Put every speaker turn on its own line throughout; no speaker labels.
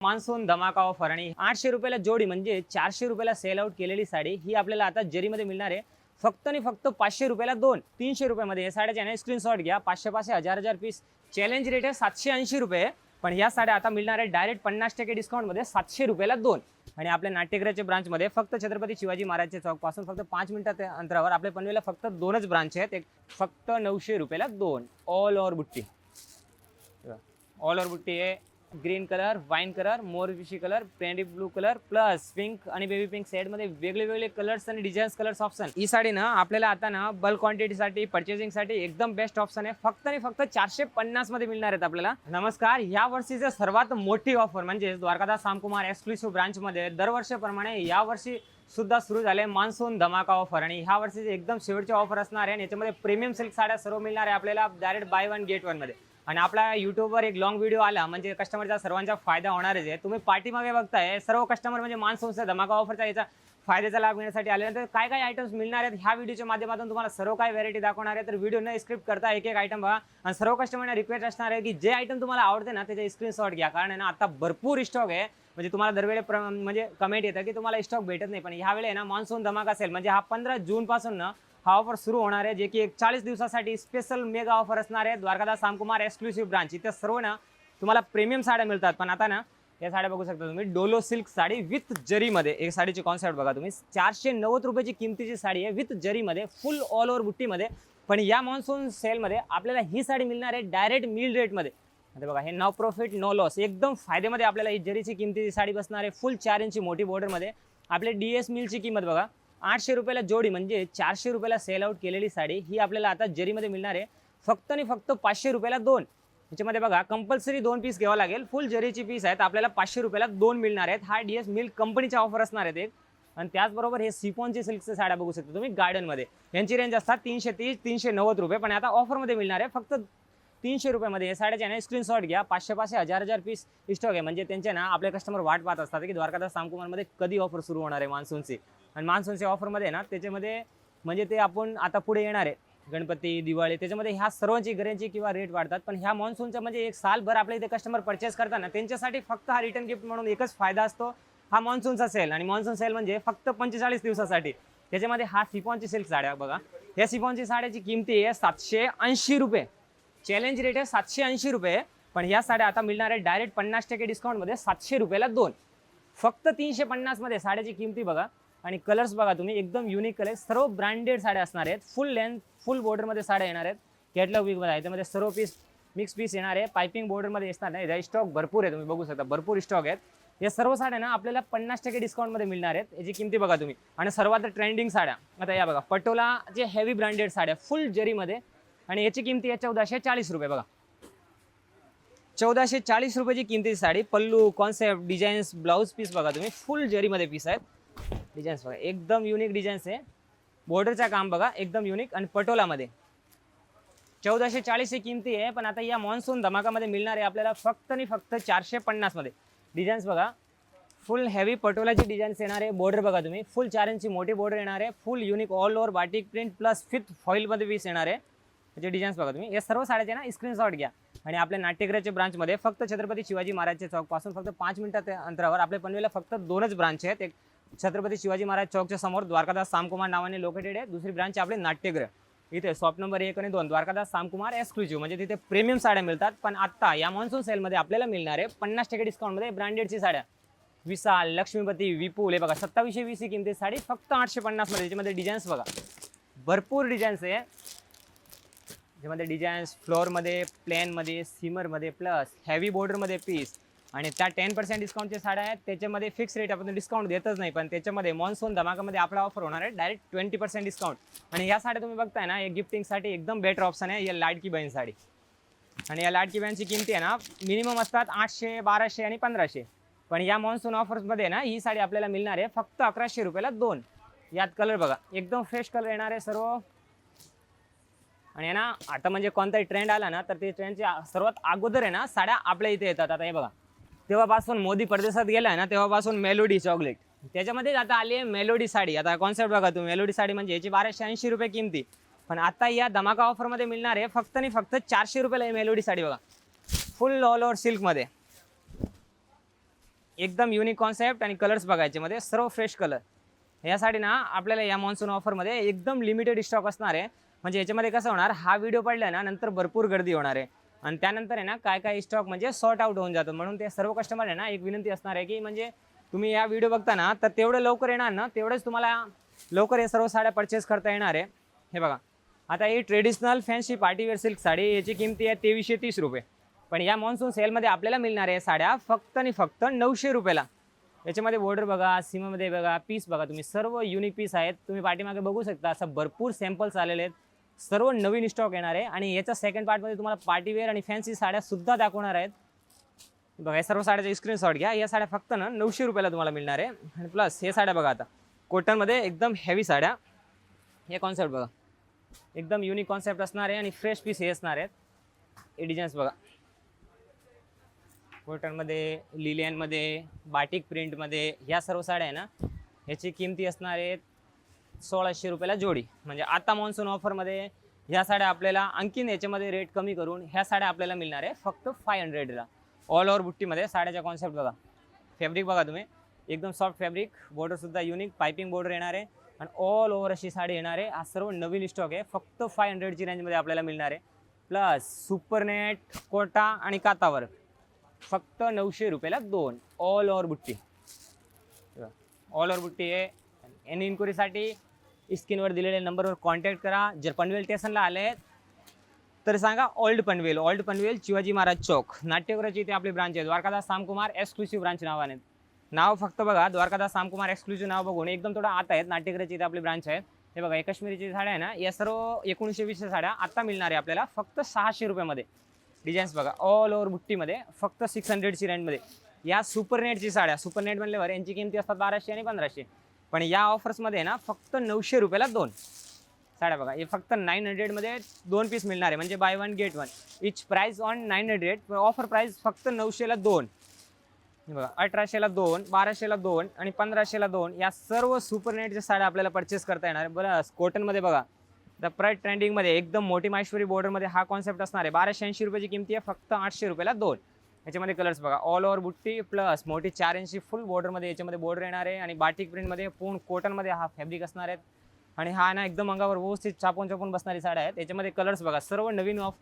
Monsoon धमाका offer आणि 800 रुपयाला जोडी म्हणजे 400 रुपयाला सेल आउट केलेली साडी ही आपल्याला आता जरीमध्ये मिळणार आहे. फक्त आणि फक्त 500 रुपयाला दोन 300 रुपयामध्ये या साड्याचे ना स्क्रीनशॉट घ्या. 500 500 1000 पीस चॅलेंज रेट आहे 780 रुपये. पण या साड्या आता मिळणार आहे डायरेक्ट 50% डिस्काउंटमध्ये 700 रुपयाला दोन. आणि आपल्या नाट्यगृहाच्या ब्रांचमध्ये फक्त छत्रपती शिवाजी महाराजच्या चौक पासून फक्त 5 मिनिटात अंतरावर आपल्या पनवेलला फक्त दोनच ब्रांच आहेत. एक फक्त 900 रुपयाला दोन ऑल ओव्हर बुट्टी. ऑल ओव्हर बुट्टी आहे ग्रीन कलर, वाईन कलर, मोरफिशी कलर, पेंडी ब्लू कलर प्लस पिंक आणि बेबी पिंक सेटमध्ये वेगळे कलर्स आणि डिझाईन्स कलर्स ऑप्शन. ही साडी ना आपल्याला आता ना बल्क क्वांटिटीसाठी पर्चेसिंगसाठी एकदम बेस्ट ऑप्शन आहे. फक्त आणि फक्त 450 मध्ये मिळणार आहेत आपल्याला. नमस्कार, या वर्षीची सर्वात मोठी ऑफर म्हणजे द्वारकादास सामकुमार एक्सक्लुसिव्ह ब्रांचमध्ये दरवर्षीप्रमाणे यावर्षी सुद्धा सुरू झाले मान्सून धमाका ऑफर. आणि ह्या वर्षीची एकदम शेवटची ऑफर असणार आहे. याच्यामध्ये प्रीमियम सिल्क साड्या सर्व मिळणार आहे आपल्याला direct by one get one मध्ये. आणि आपला युट्यूबवर एक लॉंग व्हिडिओ आला म्हणजे कस्टमरचा सर्वांचा फायदा होणारच आहे. तुम्ही पाठीमागे बघताय सर्व कस्टमर म्हणजे मान्सूनचा धमाका ऑफरचा याचा फायद्याचा लाभ घेण्यासाठी आल्यानंतर काय काय आयटम्स मिळणार आहेत ह्या व्हिडिओच्या माध्यमातून तुम्हाला सर्व काय व्हरायटी दाखवणार आहे. तर व्हिडिओ न स्क्रिप्ट करता एक एक आयटम बघा. आणि सर्व कस्टमरना रिक्वेस्ट असणार आहे की जे आयटम तुम्हाला आवडते ना त्याचे स्क्रीनशॉट घ्या. कारण ना आता भरपूर स्टॉक आहे. म्हणजे तुम्हाला दरवेळी म्हणजे कमेंट येतं की तुम्हाला स्टॉक भेटत नाही. पण ह्यावेळी ना मान्सून धमाका असेल म्हणजे हा 15 जून पासून ना हा ऑफर सुरू होणार आहे. जे की 40 दिवसासाठी स्पेशल मेगा ऑफर असणार आहे. Dwarkadas Shamkumar exclusive branch. इथे सर्व ना तुम्हाला प्रीमियम साड्या मिळतात. पण आता ना या साड्या बघू शकता तुम्ही डोलो सिल्क साडी विथ जरीमध्ये. एक साडीची कॉन्सेप्ट बघा तुम्ही. 490 रुपयाची किमतीची साडी आहे विथ जरीमध्ये फुल ऑल ओव्हर बुट्टीमध्ये. पण या मान्सून सेलमध्ये आपल्याला ही साडी मिळणार आहे डायरेक्ट मिल रेटमध्ये. आता बघा हे नो प्रॉफिट नो लॉस एकदम फायदेमध्ये आपल्याला ही जरीची किमतीची साडी बसणार आहे. फुल 4 इंची मोठी बॉर्डरमध्ये. आपले DS मिलची किंमत बघा 800 रुपयाला जोडी म्हणजे 400 रुपयाला सेल आउट केलेली साडी ही आपल्याला आता जरीमध्ये मिळणार आहे. फक्त आणि फक्त 500 रुपयाला दोन. याच्यामध्ये बघा कंपल्सरी 2 पीस घ्यावं लागेल. फुल जरीची पीस आहेत आपल्याला 500 रुपयाला दोन मिळणार आहेत. हा DS मिल कंपनीचा ऑफर असणार आहेत एक. आणि त्याचबरोबर हे सिफॉनची सिल्कचे साड्या बघू शकता तुम्ही गार्डनमध्ये. यांची रेंज असतात 330 390 रुपये. पण आता ऑफरमध्ये मिळणार आहे फक्त 300 रुपयामध्ये. या साड्याचे ना स्क्रीनशॉट घ्या. 500 500 1000 पीस स्टॉक आहे. म्हणजे त्यांचे ना आपले कस्टमर वाट पाहत असतात की द्वारकादास सामकुमारमध्ये कधी ऑफर सुरू होणार आहे मान्सूनची. आणि मान्सूनच्या ऑफरमध्ये ना त्याच्यामध्ये म्हणजे ते आपण आता पुढे येणार आहे गणपती दिवाळी त्याच्यामध्ये ह्या सर्वांची गॅरंटी किंवा रेट वाढतात. पण ह्या मान्सूनच्या म्हणजे एक सालभर आपल्या इथे कस्टमर परचेस करताना त्यांच्यासाठी फक्त हा रिटर्न गिफ्ट म्हणून एकच फायदा असतो हा मान्सूनचा सेल. आणि मान्सून सेल म्हणजे फक्त 45 दिवसासाठी. त्याच्यामध्ये हा सिफॉनची सिल्क साड्या बघा. या सिफॉनची साड्याची किमती आहे 780 रुपये. चॅलेंज रेट आहे 780 रुपये. पण ह्या साड्या आता मिळणार आहे डायरेक्ट 50% डिस्काउंटमध्ये 700 रुपयाला दोन. फक्त 350 मध्ये साड्याची किमती बघा. आणि कलर्स बघा तुम्ही एकदम युनिक कलर. सर्व ब्रँडेड साड्या असणार आहेत. फुल लेंथ फुल बॉर्डरमध्ये साड्या येणार आहेत. कॅटलॉग वीकमध्ये आहे त्यामध्ये सर्व पीस मिक्स पीस येणार आहे. पायपिंग बॉर्डरमध्ये असणार नाही. स्टॉक भरपूर आहे तुम्ही बघू शकता भरपूर स्टॉक आहेत. या सर्व साड्या ना आपल्याला 50% डिस्काउंटमध्ये मिळणार आहेत. याची किमती बघा तुम्ही. आणि सर्वात ट्रेंडिंग साड्या आता या बघा पटोला जे हेवी ब्रँडेड साड्या फुल जरीमध्ये. आणि याची किमती आहे 1440 रुपये बघा. 1440 रुपयाची किमतीची साडी. पल्लू कॉन्सेप्ट डिझाईन्स ब्लाऊज पीस बघा तुम्ही फुल जरीमध्ये पीस आहेत. डिझाईन्स बघा एकदम युनिक डिझाईन्स आहे. बॉर्डरचा काम बघा एकदम युनिक. आणि पटोलामध्ये 1440 ही किमती आहे. पण आता या मान्सून धमाकामध्ये मिळणार आहे आपल्याला फक्त आणि फक्त 450 मध्ये. डिझाईन्स बघा फुल हेवी पटोलाची डिझाईन्स येणार आहे. बॉर्डर बघा तुम्ही फुल 4 इंची मोठी बॉर्डर येणार आहे. फुल unique all over batik print plus फिथ फॉईलमध्ये पीस येणार आहे. त्याचे डिझाईन्स बघा तुम्ही. या सर्व साड्याचे ना स्क्रीनशॉट घ्या. आणि आपल्या नाट्यगृहाच्या ब्रांचमध्ये फक्त छत्रपती शिवाजी महाराजच्या चौक पासून फक्त 5 मिनिटात अंतरावर आपल्या पनवेलला फक्त दोनच ब्रांच आहेत. एक छत्रपती शिवाजी महाराज चौकच्या समोर द्वारकादास सामकुमार नावाने लोकेटेड आहे. दुसरी ब्रांच आपले नाट्यगृह इथे शॉप नंबर 1 आणि 2 द्वारकादास सामकुमार एक्सक्लुसिव्ह म्हणजे तिथे प्रीमियम साड्या मिळतात. पण आता या मान्सून सेलमध्ये आपल्याला मिळणार आहे 50% डिस्काउंटमध्ये ब्रँडेडची साड्या. विशाल लक्ष्मीपती विपुल हे बघा 2720 ही किमती साडी फक्त 850 मध्ये. त्याच्यामध्ये डिझाईन्स बघा भरपूर डिझाईन्स आहे. ज्यामध्ये डिझाईन्स फ्लोअरमध्ये प्लेनमध्ये सिमरमध्ये प्लस हेवी बॉर्डरमध्ये पीस. आणि त्या 10% डिस्काउंटच्या साड्या आहेत. त्याच्यामध्ये फिक्स रेट आपण डिस्काउंट देतच नाही. पण त्याच्यामध्ये मान्सून धमाकामध्ये आपला ऑफर होणार आहे डायरेक्ट 20% डिस्काउंट. आणि या साड्या तुम्ही बघताय ना एक गिफ्टिंगसाठी एकदम बेटर ऑप्शन आहे. या लाडकी बहीण साडी. आणि या लाडकी बहीणची किमती आहे ना मिनिमम असतात 800 1200 आणि 1500. पण या मान्सून ऑफर्समध्ये ना ही साडी आपल्याला मिळणार आहे फक्त 1100 रुपयाला दोन. यात कलर बघा एकदम फ्रेश कलर येणार आहे सर्व. आणि ना आता म्हणजे कोणताही ट्रेंड आला ना तर ते ट्रेंडच्या सर्वात अगोदर आहे ना साड्या आपल्या इथे येतात. आता हे बघा तेव्हापासून मोदी परदेशात गेला ना तेव्हापासून मेलोडी चॉकलेट त्याच्यामध्ये आता आली आहे मेलोडी साडी. आता कॉन्सेप्ट बघा तुम्ही मेलोडी साडी म्हणजे याची 1280 रुपये किमती. पण आता या धमाका ऑफरमध्ये मिळणार आहे फक्त आणि फक्त 400 रुपयाला ही मेलोडी साडी बघा फुल ऑल ओव्हर सिल्कमध्ये. एकदम युनिक कॉन्सेप्ट आणि कलर्स बघायचे मध्ये सर्व फ्रेश कलर. यासाठी ना आपल्याला या मॉन्सून ऑफरमध्ये एकदम लिमिटेड स्टॉक असणार आहे. म्हणजे याच्यामध्ये कसं होणार, हा व्हिडिओ पडला ना नंतर भरपूर गर्दी होणार आहे आणि त्यानंतर आहे ना काय स्टॉक म्हणजे सॉर्ट आउट होऊन जातो. म्हणून ते सर्व कस्टमर आहे ना एक विनंती असणार आहे की म्हणजे तुम्ही या व्हिडिओ बघता ना तर तेवढं लवकर येणार ना तेवढंच तुम्हाला लवकर हे सर्व साड्या परचेस करता येणार आहे. हे बघा, आता ही traditional fancy partywear silk sari याची किंमत आहे 2330 रुपये. पण या मॉन्सून सेलमध्ये आपल्याला मिळणार आहे साड्या फक्त आणि फक्त 900 रुपयाला. याच्यामध्ये बॉर्डर बघा, सीमामध्ये बघा, पीस बघा, तुम्ही सर्व युनिक पीस आहेत. तुम्ही पाठीमागे बघू शकता असं भरपूर सॅम्पल्स आलेले आहेत. सर्व नवीन स्टॉक येणार आहे आणि याच्या सेकंड पार्टमध्ये तुम्हाला पार्टीवेअर आणि फॅन्सी साड्या सुद्धा दाखवणार आहेत. बघा, या सर्व साड्याचा स्क्रीनशॉट घ्या. या साड्या फक्त ना 900 रुपयाला तुम्हाला मिळणार आहे. आणि प्लस हे साड्या बघा, आता कॉटनमध्ये एकदम हेवी साड्या. हे कॉन्सेप्ट बघा, एकदम युनिक कॉन्सेप्ट असणार आहे आणि फ्रेश पीस हे असणार आहेत. हे डिझाईन्स बघा, कॉटनमध्ये, लिलियनमध्ये, बाटिक प्रिंटमध्ये ह्या सर्व साड्या आहे ना ह्याची किमती असणार आहेत 1600 रुपयाला जोडी. म्हणजे आता मॉन्सून ऑफरमध्ये ह्या साड्या आपल्याला आणखीन याच्यामध्ये रेट कमी करून ह्या साड्या आपल्याला मिळणार आहे फक्त 500ला. ऑल ओव्हर बुट्टीमध्ये साड्याचा कॉन्सेप्ट बघा, फॅब्रिक बघा तुम्ही, एकदम सॉफ्ट फॅब्रिक, बॉर्डरसुद्धा युनिक पायपिंग बॉर्डर येणार आहे आणि ऑल ओव्हर अशी साडी येणार आहे. हा सर्व नवीन स्टॉक आहे, फक्त 500ची रेंजमध्ये आपल्याला मिळणार आहे. प्लस सुपरनेट, कोटा आणि कातावर फक्त 900 रुपयाला 2 ऑल ओव्हर बुट्टी. ऑल ओव्हर बुट्टी आहे. एनी इन्क्वायरीसाठी स्क्रीनवर दिलेल्या नंबरवर कॉन्टॅक्ट करा. जर पनवेल स्टेशनला आले तर सांगा ओल्ड पनवेल शिवाजी महाराज चौक, नाट्यगृहाची इथे आपली ब्रांच आहे. द्वारकादास सामकुमार एक्सक्लुसिव्ह ब्रांच नावाने. नाव फक्त बघा, द्वारकादास सामकुमार एक्सक्लुसिव्ह नाव बघून एकदम थोडं आत आहेत. नाट्यगृहाची इथे आपली ब्रांच आहे. हे बघा, काश्मीरीची साड्या आहे ना, या सर्व 1920 साड्या आता मिळणार आहे आपल्याला फक्त 600 रुपयामध्ये. डिझाईन्स बघा, ऑल ओव्हर बुट्टीमध्ये फक्त 600ची रेंजमध्ये. या सुपरनेटची साड्या, सुपरनेट म्हणल्यावर यांची किमती असतात 1200 आणि 1500, पण या ऑफर्समध्ये ना फक्त 900 रुपयाला 2 साड्या बघा. हे फक्त 900मध्ये 2 पीस मिळणार आहे. म्हणजे buy 1 get 1, each price on 900. Offer price फक्त 900ला 2. बघा, 1800ला 2, 1200ला 2 आणि 1500ला 2 या सर्व सुपरनेटच्या साड्या आपल्याला परचेस करता येणार आहे. बरं, कॉटनमध्ये बघा, द प्राइस ट्रेंडिंगमध्ये एकदम मोठी माहेश्वरी बॉर्डरमध्ये हा कॉन्सेप्ट असणार आहे. 1280 रुपयाची किमती आहे, फक्त 800 रुपयाला 2. याच्यामध्ये कलर्स बघा, ऑल ओव्हर बुट्टी प्लस मोठी 4 इंची फुल बॉर्डरमध्ये याच्यामध्ये बॉर्डर येणार आहे आणि बाटिक प्रिंटमध्ये पूर्ण कॉटनमध्ये हा फॅब्रिक असणार आहेत. आणि हा ना एकदम अंगावर व्यवस्थित चापून बसणारी साड्या आहेत. याच्यामध्ये कलर्स बघा, सर्व नवीन ऑफ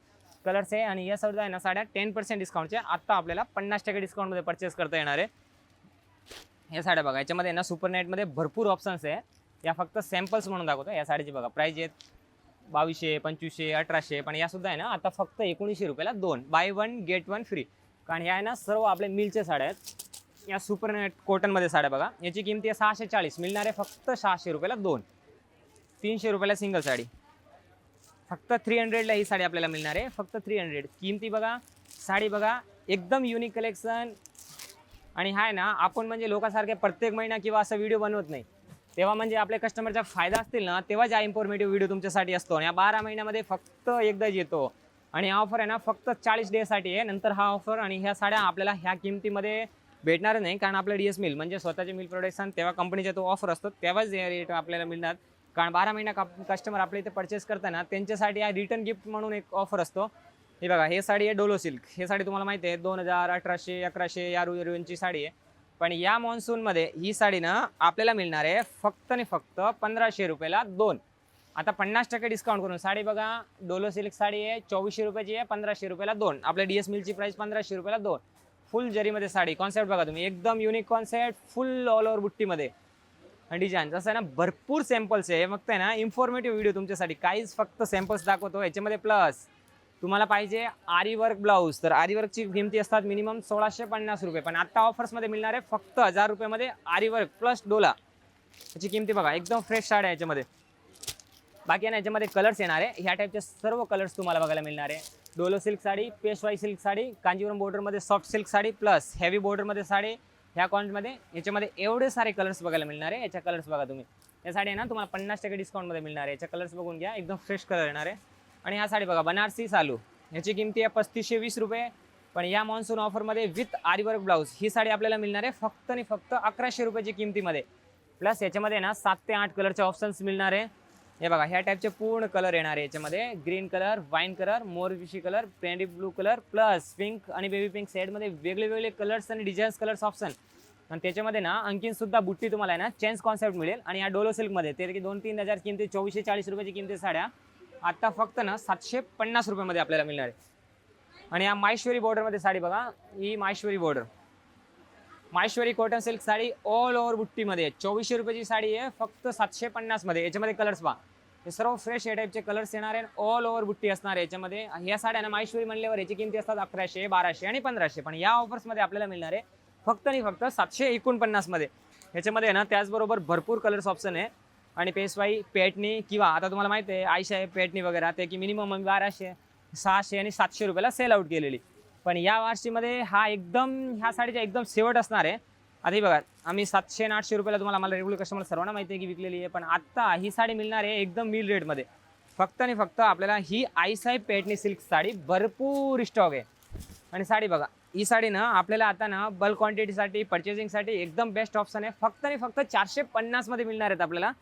कलर्स आहे आणि या सर्व आहे ना साड्या 10% डिस्काउंटच्या आत्ता आपल्याला 50% डिस्काउंटमध्ये परचेस करता येणार आहे. या साड्या बघा, याच्यामध्ये ना सुपरनेटमध्ये भरपूर ऑप्शन्स आहे. या फक्त सॅम्पल्स म्हणून दाखवतो. या साडीची बघा प्राईज आहेत 2200, 2500, 1800, पण यासुद्धा आहे ना आता फक्त 1900 रुपयाला 2, बाय 1 गेट 1 फ्री. कारण ह्या आहे ना सर्व आपल्या मिलच्या साड्या आहेत. या सुपरनेट कॉटनमध्ये साड्या बघा, याची किमती आहे 640, मिळणार आहे फक्त 600 रुपयाला 2. 300 रुपयाला सिंगल साडी. फक्त 300ला ही साडी आपल्याला मिळणार आहे, फक्त 300. किमती बघा, साडी बघा, एकदम युनिक कलेक्शन. आणि हा आहे ना आपण म्हणजे लोकांसारखे प्रत्येक महिना किंवा असं व्हिडिओ बनवत नाही. तेव्हा म्हणजे आपल्या कस्टमरचा फायदा असतील ना तेव्हाच हा इन्फॉर्मेटिव्ह व्हिडिओ तुमच्यासाठी असतो. आणि या 12 महिन्यामध्ये फक्त एकदाच येतो. आणि हा ऑफर आहे ना फक्त 40 डेसाठी आहे. नंतर हा ऑफर आणि ह्या साड्या आपल्याला ह्या किमतीमध्ये भेटणार नाही. कारण आपलं DS मिल म्हणजे स्वतःचे मिल प्रोडक्शन तेव्हा कंपनीचा तो ऑफर असतो, तेव्हाच हे रेट आपल्याला मिळणार. कारण 12 महिना कस्टमर आपल्या इथे परचेस करताना त्यांच्यासाठी हा रिटर्न गिफ्ट म्हणून एक ऑफर असतो. हे बघा, हे साडी आहे डोलो सिल्क. हे साडी तुम्हाला माहिती आहे 2000, 1800, 1100 या रेंजची साडी आहे. पण या मॉन्सूनमध्ये ही साडी ना आपल्याला मिळणार आहे फक्त आणि फक्त 1500 रुपयाला 2. आता 50% डिस्काउंट करून साडी बघा, डोलो सिल्क साडी आहे 2400 रुपयाची आहे, 1500 रुपयाला 2. आपल्या DS मिलची प्राइस 1500 रुपयाला 2. फुल जरीमध्ये साडी. कॉन्सेप्ट बघा तुम्ही, एकदम unique concept, full all over बुट्टीमध्ये आणि डिझाईन. जसं आहे ना भरपूर सॅम्पल्स आहे. फक्त आहे ना इन्फॉर्मेटिव्ह व्हिडिओ तुमच्यासाठी, काहीच फक्त सॅम्पल्स दाखवतो. याच्यामध्ये प्लस तुम्हाला पाहिजे आरी वर्क ब्लाऊज, तर आरी वर्कची किमती असतात मिनिमम 1650 रुपये. पण आता ऑफर्समध्ये मिळणार आहे फक्त 1000 रुपयामध्ये आरी वर्क प्लस डोला. याची किमती बघा, एकदम फ्रेश साड्या याच्यामध्ये. बाकी आहे ना याच्यामध्ये कलर्स येणार आहे. ह्या टाईपचे सर्व कलर्स तुम्हाला बघायला मिळणार आहे. डोलो सिल्क साडी, पेशवाई सिल्क साडी, कांजीवरम बॉर्डरमध्ये soft silk sari plus heavy बॉर्डरमध्ये साडी. ह्या क्वांटिटीमध्ये याच्यामध्ये एवढे सारे कलर्स बघायला मिळणार आहे. याच्या कलर्स बघा तुम्ही, या साडी आहे ना तुम्हाला 50% डिस्काउंटमध्ये मिळणार आहे. याच्या कलर्स बघून घ्या, एकदम फ्रेश कलर येणार आहे. आणि ह्या साडी बघा, बनारसी सालू, ह्याची किमती आहे 3520 रुपये. पण या मॉन्सून ऑफरमध्ये विथ आरी वर्क ब्लाऊज ही साडी आपल्याला मिळणार आहे फक्त आणि फक्त 1100 रुपयाची किमतीमध्ये. प्लस याच्यामध्ये ना 7 ते 8 कलरचे ऑप्शन्स मिळणार आहे. हे बघा, ह्या टाईपचे पूर्ण कलर येणार आहे याच्यामध्ये. ग्रीन कलर, वाईन कलर, मोरविशी कलर, पेंडी ब्लू कलर प्लस पिंक आणि बेबी पिंक सेटमध्ये वेगळे वेगळे कलर्स आणि डिझाईन्स कलर्स ऑप्शन. आणि त्याच्यामध्ये ना आणखीन सुद्धा बुट्टी तुम्हाला आहे ना चेंज कॉन्सेप्ट मिळेल. आणि या डोलो सिल्कमध्ये ते की 2-3 हजार किमती 2440 रुपयाची किमती साड्या आता फक्त ना 750 रुपयामध्ये आपल्याला मिळणार आहे. आणि या माहेश्वरी बॉर्डरमध्ये साडी बघा, ही माहेश्वरी बॉर्डर, Maheshwari cotton silk sari all over बुट्टीमध्ये 2400 रुपयाची साडी आहे फक्त 750 मध्ये. याच्यामध्ये कलर्स पहा, हे सर्व फ्रेश या टाईपचे कलर्स येणार आहे, ऑल ओव्हर बुट्टी असणार आहे याच्यामध्ये. या साड्या ना माहेश्वरी म्हणल्यावर याची किमती असतात 1100, 1200 आणि 1500, पण या ऑफर्समध्ये आपल्याला मिळणार आहे फक्त आणि फक्त 749 मध्ये. याच्यामध्ये ना त्याचबरोबर भरपूर कलर्स ऑप्शन आहे. आणि पेशवाई, पेटणी किंवा आता तुम्हाला माहिती आहे आयशा आहे, पेटणी वगैरे ते की मिनिमम 1200, 600 आणि 700 रुपयाला सेल आउट केलेली. पण या वर्षीमध्ये हा एकदम ह्या साडीचा एकदम शेवट असणार आहे. आता ही बघा, आम्ही 700 आणि 800 रुपयाला तुम्हाला मला रेग्युलर कस्टमर सर्वांना माहिती आहे की विकलेली आहे, पण आत्ता ही साडी मिळणार आहे एकदम मिल रेटमध्ये. फक्त आणि फक्त आपल्याला ही आईसाहेब पेटणी सिल्क साडी भरपूर स्टॉक आहे. आणि साडी बघा, ही साडी ना आपल्याला आता ना बल्क क्वांटिटीसाठी पर्चेसिंगसाठी एकदम बेस्ट ऑप्शन आहे. फक्त आणि फक्त 450 मध्ये मिळणार आहेत आपल्याला.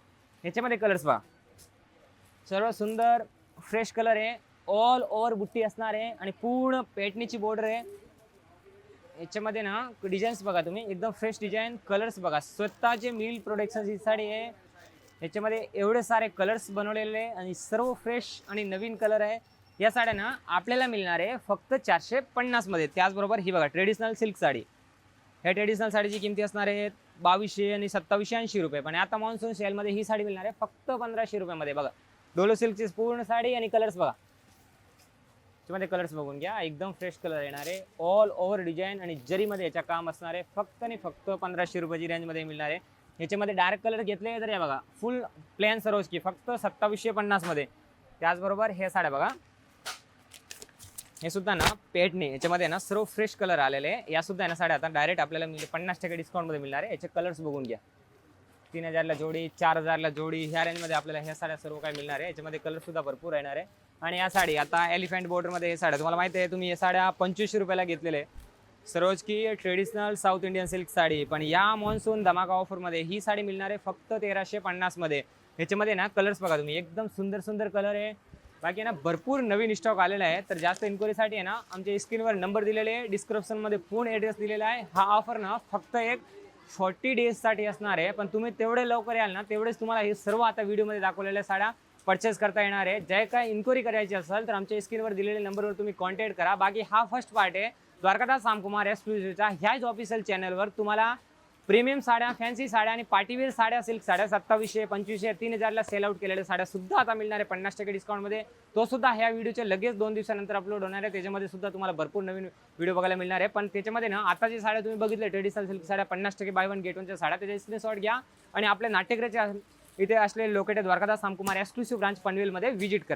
याच्यामध्ये कलर्स पहा, सर्व सुंदर फ्रेश कलर आहे, ऑल ओव्हर बुट्टी असणार आहे आणि पूर्ण पेटणीची बॉर्डर आहे. याच्यामध्ये ना डिझाईन्स बघा तुम्ही, एकदम फ्रेश डिझाईन, कलर्स बघा, स्वतःचे मिल प्रोडक्शनची साडी आहे. याच्यामध्ये एवढे सारे कलर्स बनवलेले आणि सर्व फ्रेश आणि नवीन कलर आहे. या साड्या ना आपल्याला मिळणार आहे फक्त 450 मध्ये. त्याचबरोबर ही बघा ट्रेडिशनल सिल्क साडी, ह्या ट्रेडिशनल साडीची किमती असणार आहे 2200 आणि 2780 रुपये. पण आता मान्सून सेलमध्ये ही साडी मिळणार आहे फक्त 1500 रुपयामध्ये. बघा डोलो सिल्कची पूर्ण साडी आणि कलर्स बघा, त्याच्यामध्ये कलर्स बघून घ्या, एकदम फ्रेश कलर येणार आहे, ऑल ओव्हर डिझाईन आणि जरीमध्ये याच्या काम असणार आहे. फक्त आणि फक्त 1500 रुपयाची रेंजमध्ये मिळणार आहे. याच्यामध्ये डार्क कलर घेतले तर या बघा फुल प्लेन सरोज की फक्त 2750 मध्ये. त्याचबरोबर हे साड्या बघा, हे सुद्धा ना पेटणे, याच्यामध्ये ना सर्व फ्रेश कलर आलेले आहे. या सुद्धा ना साड्या आता डायरेक्ट आपल्याला 50% डिस्काउंटमध्ये मिळणार आहे. याचे कलर्स बघून घ्या, 3000ला जोडी, 4000ला जोडी, ह्या रेंजमध्ये आपल्याला ह्या साड्या सर्व काही मिळणार आहे. याच्यामध्ये कलर सुद्धा भरपूर येणार आहे. आणि या साडी आता एलिफंट बॉर्डरमध्ये हे साड्या तुम्हाला माहिती आहे, तुम्ही या साड्या 2500 रुपयाला घेतलेले सरोज की traditional south Indian silk sari. पण या मॉन्सून धमाका ऑफरमध्ये ही साडी मिळणार आहे फक्त 1350 मध्ये. याच्यामध्ये ना कलर्स बघा तुम्ही, एकदम सुंदर सुंदर कलर आहे. बाकी ना भरपूर नवीन स्टॉक आलेला आहे. तर जास्त इन्क्वायरीसाठी आहे ना आमच्या स्क्रीनवर नंबर दिलेले आहे, डिस्क्रिप्शनमध्ये फोन ॲड्रेस दिलेला आहे. हा ऑफर ना फक्त एक 40 डेजसाठी असणार आहे. पण तुम्ही तेवढे लवकर याल ना तेवढेच तुम्हाला हे सर्व आता व्हिडिओमध्ये दाखवलेल्या साड्या परचेस करता येणार आहे. जे काय इन्क्वायरी करायची असेल तर आमच्या स्क्रीनवर दिलेल्या नंबरवर तुम्ही कॉन्टॅक्ट करा. बाकी हा फर्स्ट पार्ट आहे द्वारकादास सामकुमार एक्सक्लुझिव्हचा. ह्याच ऑफिशियल चॅनलवर तुम्हाला प्रीमियम साड्या, फॅन्सी साड्या आणि पार्टीवेअर साड्या, सिल्क साड्या 2700, 2500, 3000ला सेल आउट केलेल्या साड्या सुद्धा आता मिळणार आहे 50% डिस्काउंटमध्ये. तो सुद्धा ह्या व्हिडिओचे लगेच 2 दिवसानंतर अपलोड होणार आहे. त्याच्यामध्ये सुद्धा तुम्हाला भरपूर नवीन व्हिडिओ बघायला मिळणार आहे. पण त्याच्यामध्ये ना आता जे साड्या तुम्ही बघितले ट्रेडिशनल सिल्क साड्या 50% बाय वन गेट वनच्या साड्या, त्याचे स्क्रीनशॉट घ्या आणि आपल्या नाट्यगृहाच्या इथे असलेले located Dwarkadas Shamkumar exclusive branch पनवेलमध्ये व्हिजिट करा.